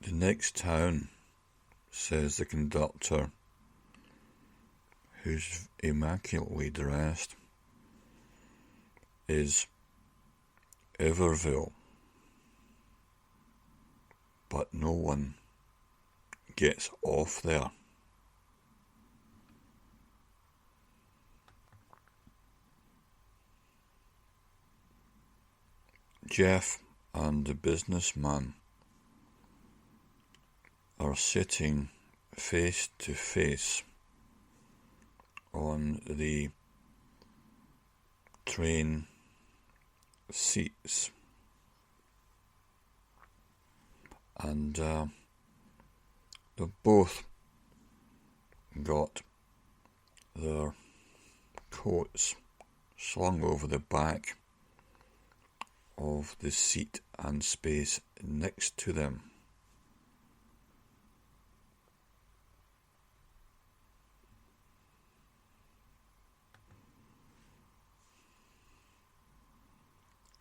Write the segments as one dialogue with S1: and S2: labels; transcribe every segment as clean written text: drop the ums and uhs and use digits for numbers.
S1: "The next town," says the conductor, who's immaculately dressed, "is Everville." But no one gets off there. Jeff and the businessman are sitting face to face on the train seats, and they've both got their coats slung over the back of the seat and space next to them.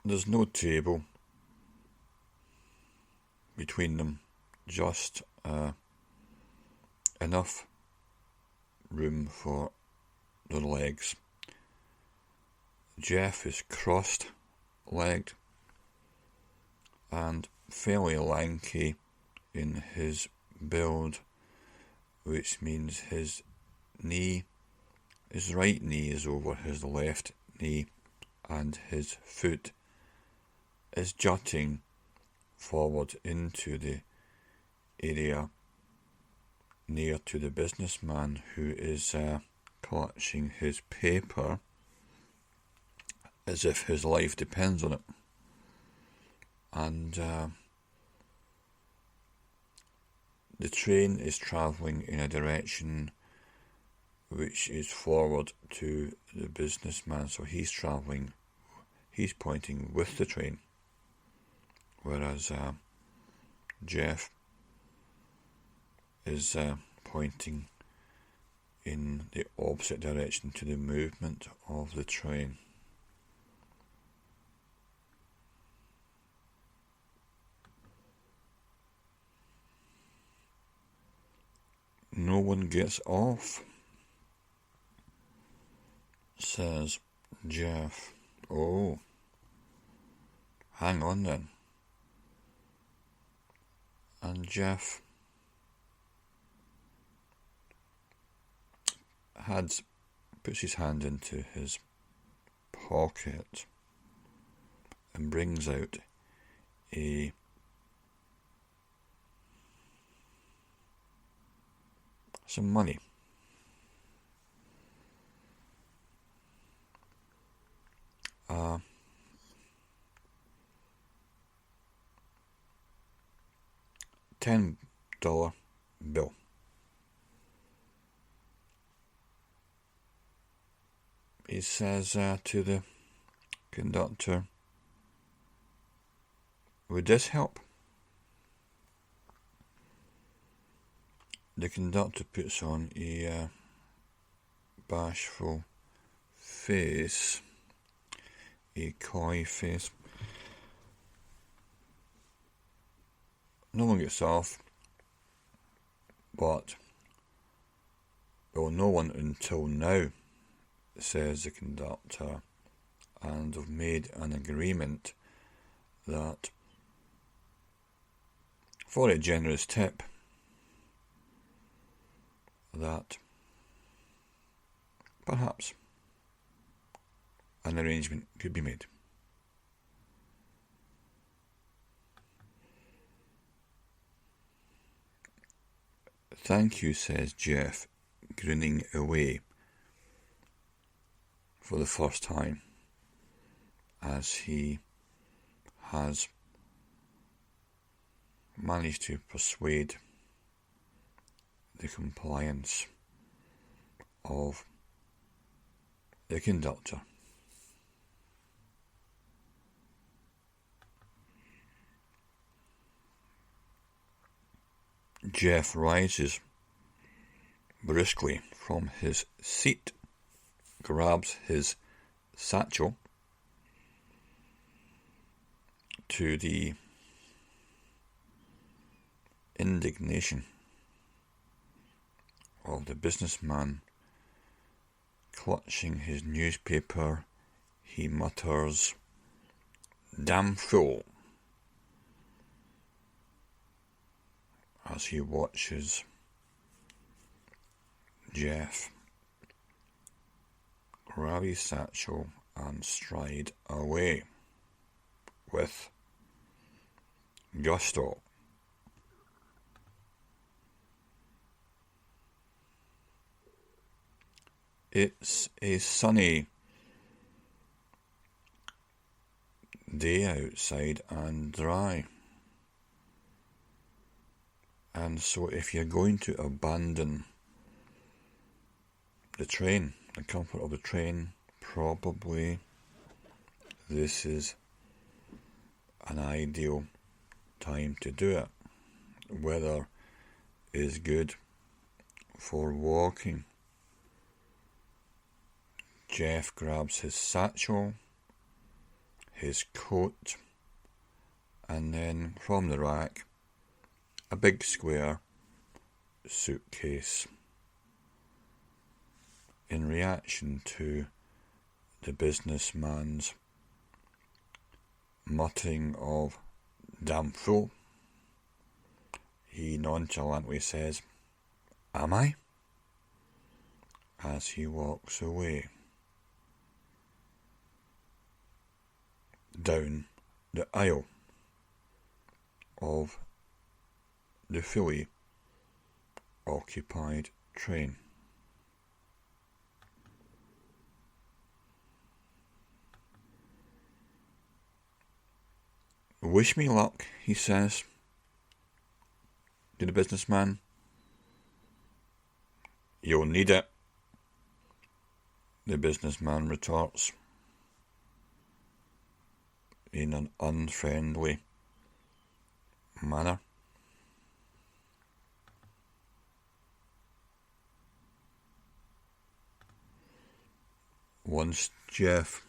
S1: There's no table between them, just enough room for their legs. Jeff is cross-legged and fairly lanky in his build, which means his right knee is over his left knee, and his foot is jutting forward into the area near to the businessman, who is clutching his paper as if his life depends on it. And the train is travelling in a direction which is forward to the businessman, so he's pointing with the train, whereas Jeff is pointing in the opposite direction to the movement of the train. "No one gets off," says Jeff. "Oh, hang on then." And Jeff puts his hand into his pocket and brings out some money. $10 bill. He says to the conductor, "Would this help?" The conductor puts on a bashful face, a coy face. No one gets off, but, well, no one until now, says the conductor, and have made an agreement that for a generous tip, that perhaps an arrangement could be made. "Thank you," says Jeff, grinning away for the first time, as he has managed to persuade the compliance of the conductor. Jeff rises briskly from his seat, grabs his satchel to the indignation of the businessman clutching his newspaper, he mutters, "Damn fool," as he watches Jeff grab his satchel and stride away with gusto. It's a sunny day outside and dry. And so if you're going to abandon the train, the comfort of the train, probably this is an ideal time to do it. Weather is good for walking. Jeff grabs his satchel, his coat, and then from the rack, a big square suitcase. In reaction to the businessman's muttering of "damn fool," he nonchalantly says, "Am I?" as he walks away down the aisle of the fully occupied train. "Wish me luck," he says to the businessman. "You'll need it," the businessman retorts in an unfriendly manner. Once Jeff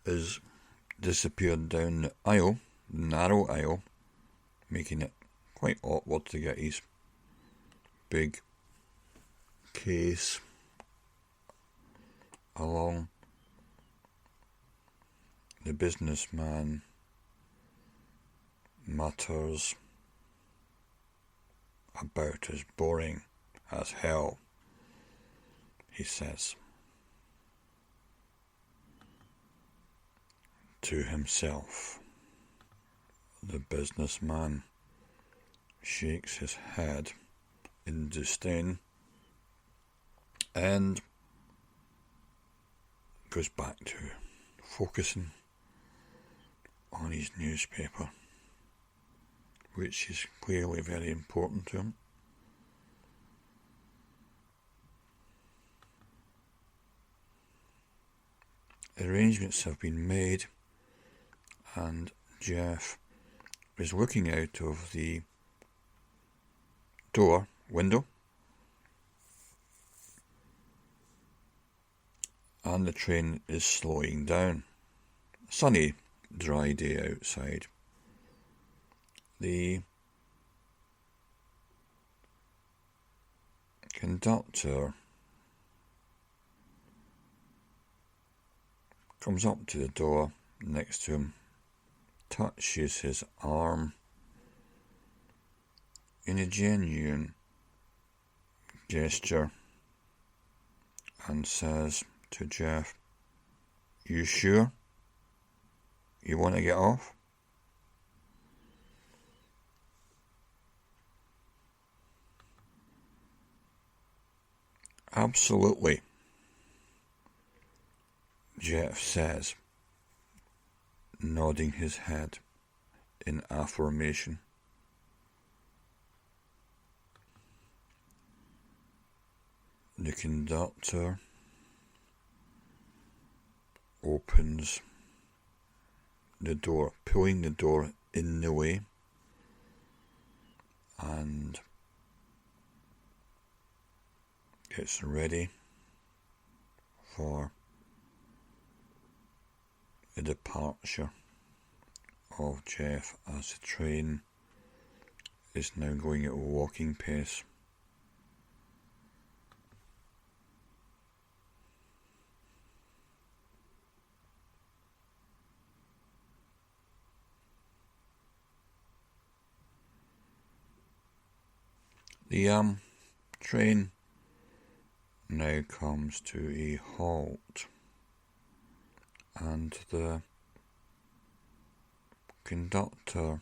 S1: is disappeared down the aisle, the narrow aisle, making it quite awkward to get his big case along, the businessman mutters, "About as boring as hell," he says to himself. The businessman shakes his head in disdain and goes back to focusing on his newspaper, which is clearly very important to him. Arrangements have been made, and Jeff is looking out of the window, and the train is slowing down. Sunny, dry day outside. The conductor comes up to the door next to him, touches his arm in a genuine gesture, and says to Jeff, "You sure you want to get off?" "Absolutely," Jeff says, nodding his head in affirmation. The conductor opens the door, pulling the door in the way, and gets ready for the departure of Jeff as the train is now going at a walking pace. The train now comes to a halt, and the conductor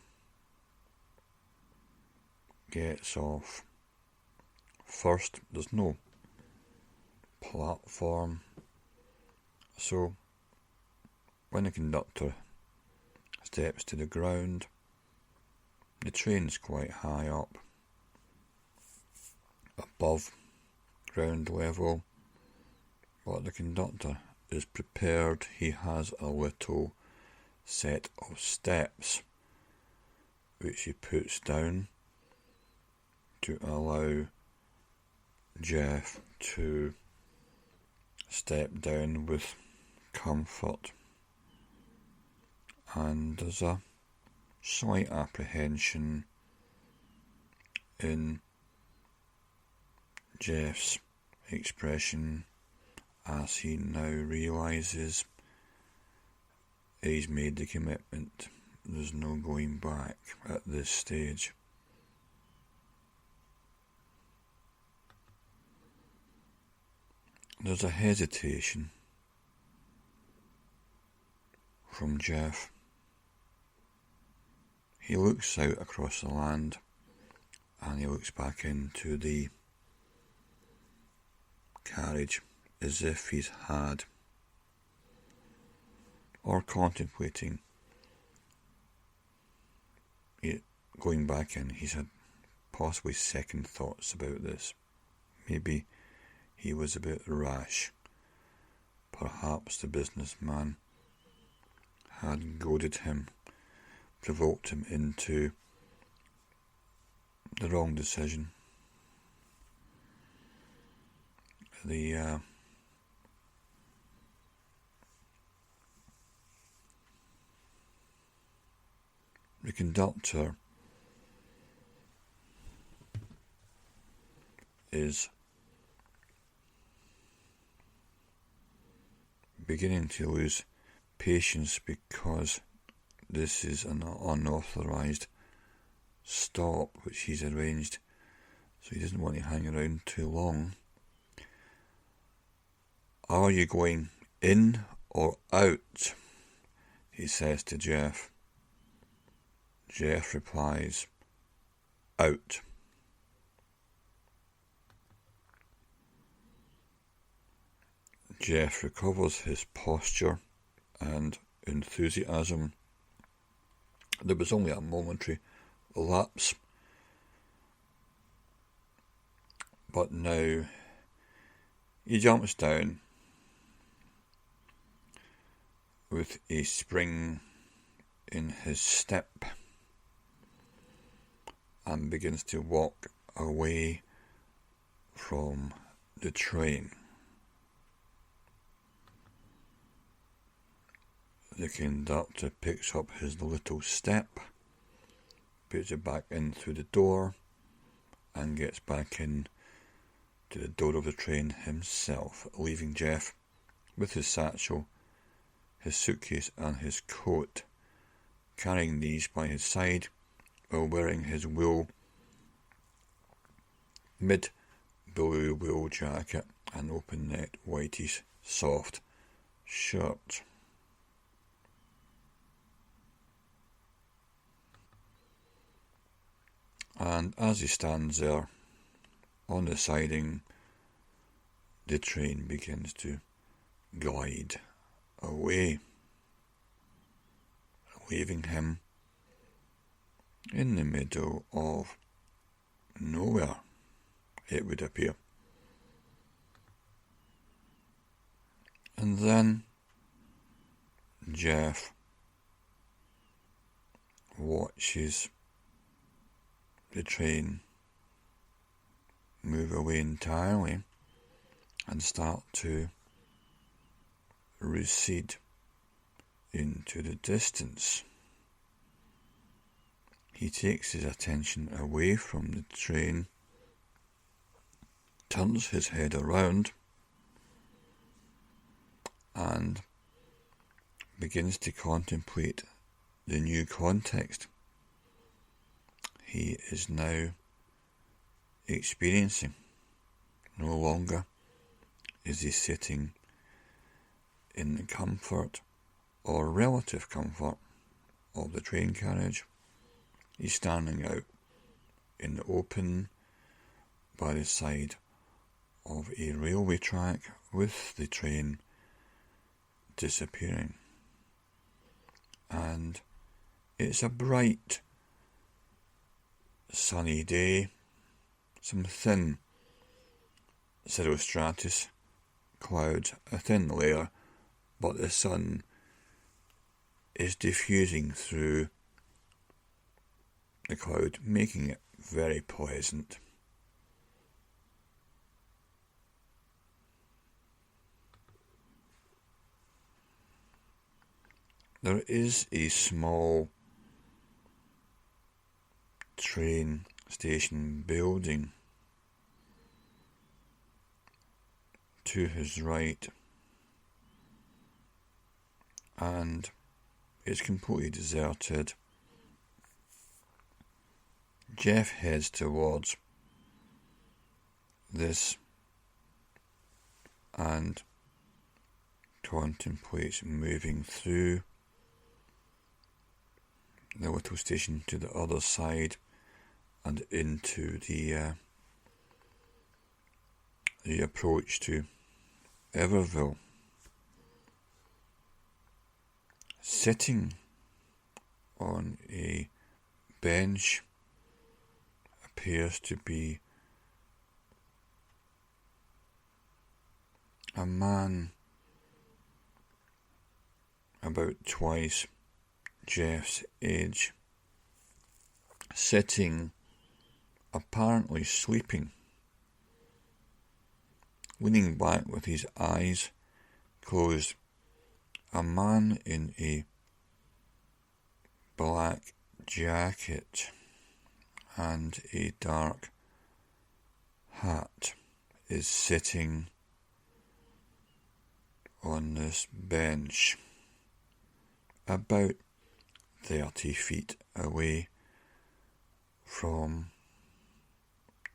S1: gets off. First, there's no platform, so when the conductor steps to the ground, the train's quite high up, above ground level, but the conductor is prepared. He has a little set of steps which he puts down to allow Jeff to step down with comfort, and there's a slight apprehension in Jeff's expression as he now realises he's made the commitment. There's no going back at this stage. There's a hesitation from Jeff. He looks out across the land and he looks back into the carriage as if he's had or contemplating going back in. He's had possibly second thoughts about this. Maybe he was a bit rash. Perhaps the businessman had goaded him, provoked him into the wrong decision. The conductor is beginning to lose patience because this is an unauthorised stop which he's arranged, so he doesn't want to hang around too long. "Are you going in or out?" he says to Jeff. Jeff replies, "Out." Jeff recovers his posture and enthusiasm. There was only a momentary lapse, but now he jumps down with a spring in his step and begins to walk away from the train. The conductor picks up his little step, puts it back in through the door, and gets back in to the door of the train himself, leaving Jeff with his satchel, his suitcase and his coat, carrying these by his side while wearing his wool, mid-blue wool jacket and open-necked whitish soft shirt. And as he stands there on the siding, the train begins to glide away, leaving him in the middle of nowhere, it would appear. And then Jeff watches the train move away entirely and start to recede into the distance. he takes his attention away from the train, turns his head around, and begins to contemplate the new context he is now experiencing. No longer is he sitting in the comfort or relative comfort of the train carriage. He's standing out in the open by the side of a railway track with the train disappearing. And it's a bright, sunny day, some thin cirrostratus clouds, a thin layer, but the sun is diffusing through the cloud, making it very pleasant. There is a small train station building to his right, and it's completely deserted. Jeff heads towards this and contemplates moving through the little station to the other side and into the approach to Everville. Sitting on a bench appears to be a man about twice Jeff's age, sitting, apparently sleeping, leaning back with his eyes closed. A man in a black jacket and a dark hat is sitting on this bench about 30 feet away from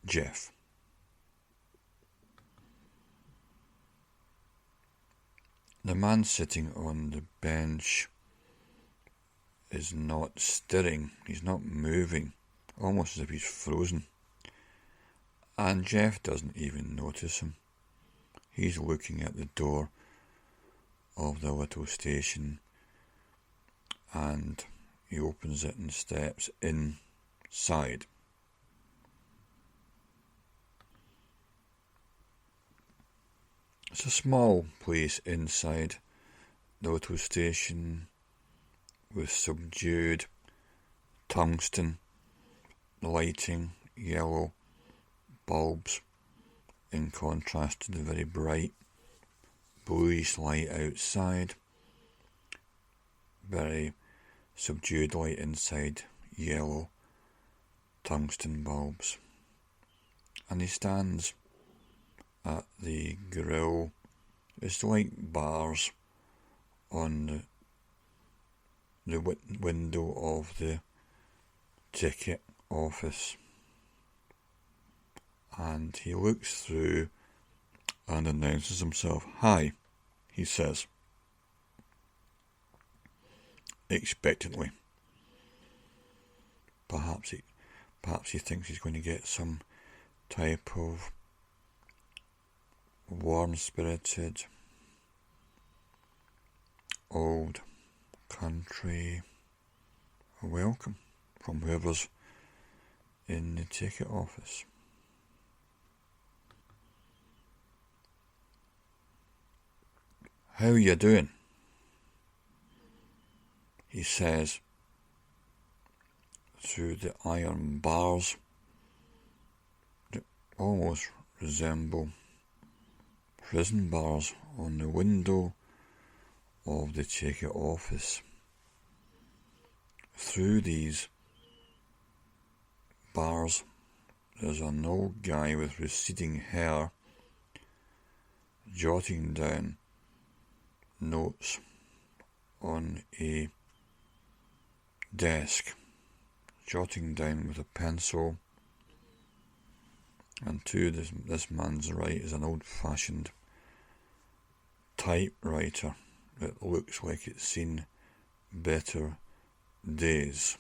S1: Jeff. The man sitting on the bench is not stirring, he's not moving, almost as if he's frozen. And Jeff doesn't even notice him. He's looking at the door of the little station, and he opens it and steps inside. It's a small place inside the little station with subdued tungsten lighting, yellow bulbs in contrast to the very bright bluish light outside. Very subdued light inside, yellow tungsten bulbs. And he stands at the grill. It's like bars on the window of the ticket office. And he looks through and announces himself. "Hi," he says, expectantly. Perhaps he thinks he's going to get some type of warm-spirited, old country welcome from whoever's in the ticket office. "How are you doing?" he says through the iron bars that almost resemble prison bars on the window of the ticket office. Through these bars, there's an old guy with receding hair jotting down notes on a desk, jotting down with a pencil, and to this man's right is an old-fashioned typewriter that looks like it's seen better days.